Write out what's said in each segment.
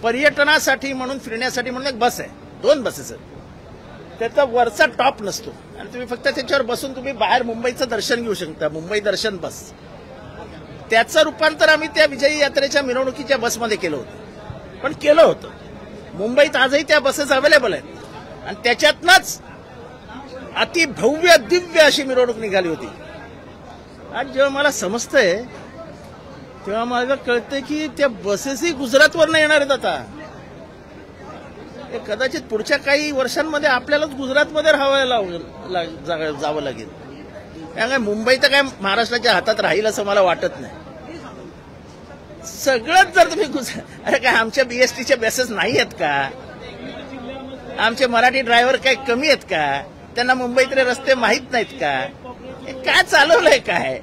पर्यटनासाठी म्हणून फिरण्यासाठी म्हणून एक बस आहे, 2 बसेस आहेत. त्याचा वरचा टॉप नसतो आणि तुम्ही फक्त त्याच्यावर बसून तुम्ही बाहेर मुंबईचं दर्शन घेऊ शकता. मुंबई दर्शन बस, त्याचं रूपांतर आम्ही त्या विजयी यात्रेच्या मिरवणुकीच्या बसमध्ये केलं होतं. पण केलं होतं. मुंबईत आजही त्या बसेस अवेलेबल आहेत आणि त्याच्यातनंच अति भव्य दिव्य अशी मिरवणूक निघाली होती. आज जेव्हा मला समजतंय तेव्हा मला कळतंय की त्या बसेसही गुजरातवरनं येणार आहेत. आता कदाचित पुढच्या काही वर्षांमध्ये आपल्यालाच गुजरातमध्ये राहावं जावं लागेल. त्यामुळे मुंबई तर काय महाराष्ट्राच्या हातात राहील असं मला वाटत नाही. सगळंच जर तुम्ही अरे काय आमच्या बीएसटीच्या बसेस नाही आहेत का? आमचे मराठी ड्रायव्हर काय कमी आहेत का? त्यांना मुंबईतले रस्ते माहीत नाहीत का? काय चालवलंय काय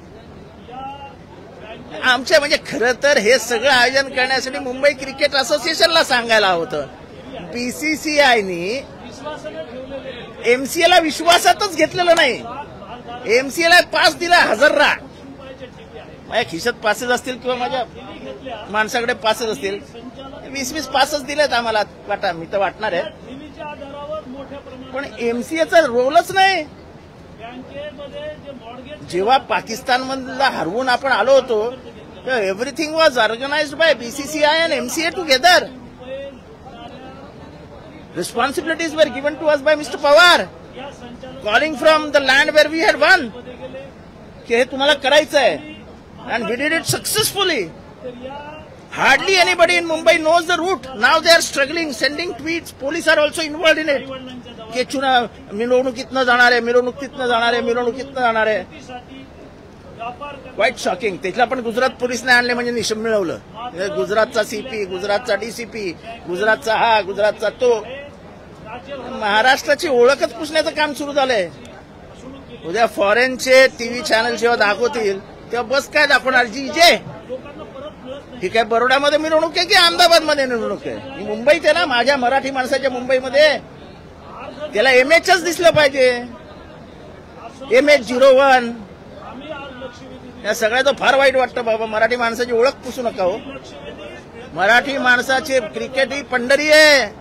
आमच्या? म्हणजे खरं तर हे सगळं आयोजन करण्यासाठी मुंबई क्रिकेट असोसिएशनला सांगायला होतं. बीसीसीआयनी एमसीएला विश्वासातच घेतलेलं नाही. एमसीएला पास दिला 1000 माझ्या खिशात पासेस असतील किंवा माझ्या माणसाकडे पासेस असतील, 20-20 पासेस दिलेत आम्हाला. वाटा मी तर वाटणार आहे, पण एमसीएचा रोलच नाही. जेव्हा पाकिस्तानमधला हरवून आपण आलो होतो तेव्हा everything was organised by BCCI and MCA together. Responsibilities were given to us by Mr. Pawar, calling from the land where we had won. कि हे तुम्हाला करायचं आहे, and we did it successfully. Hardly anybody in Mumbai knows the route. Now they are struggling, sending tweets. Police are also involved in it. कि चुना मिरवणुकीतनं जाणार आहे, मिरवणुकीतनं जाणार आहे, मिरवणुकीतनं जाणार आहे. Quite shocking. त्याला पण गुजरात पोलिसने आणले म्हणजे निशम मिळवलं. गुजरातचा सीपी, गुजरातचा डीसीपी, गुजरातचा हा, गुजरातचा तो. महाराष्ट्राची ओळखच पुसण्याचं काम सुरू झालंय. उद्या फॉरेनचे टीव्ही चॅनल जेव्हा दाखवतील तेव्हा बस काय दाखवणार? जी जे ही काय बरोडामध्ये मिरवणूक आहे की अहमदाबादमध्ये मिरवणूक आहे? मुंबईत आहे ना, माझ्या मराठी माणसाच्या मुंबईमध्ये. त्याला एमएचच दिसलं पाहिजे, MH01. या सगळ्याचं फार वाईट वाटतं बाबा. मराठी माणसाची ओळख पुसू नका हो. मराठी माणसाची क्रिकेट ही पंढरी आहे.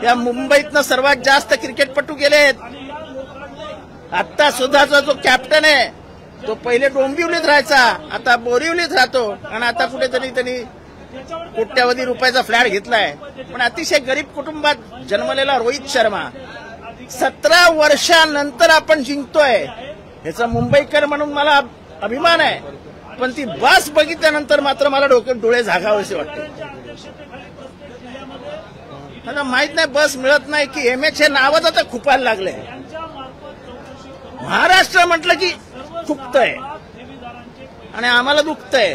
या मुंबईतनं सर्वात जास्त क्रिकेटपटू गेलेत. आता सुद्धाचा जो कॅप्टन आहे तो पहिले डोंबिवलीत राहायचा, आता बोरिवलीत राहतो आणि आता कुठेतरी त्यांनी कोट्यावधी रुपयाचा फ्लॅट घेतलाय. पण अतिशय गरीब कुटुंबात जन्मलेला रोहित शर्मा 17 वर्षानंतर आपण जिंकतोय, ह्याचा मुंबईकर म्हणून मला अभिमान आहे. पण ती बस बघितल्यानंतर मात्र मला डोळे झाकावेसे वाटते. मला माहित नाही बस मिळत नाही की एमएच हे नावच आता खुपायला लागले. महाराष्ट्र म्हटलं की खुपतंय आणि आम्हाला दुखतंय.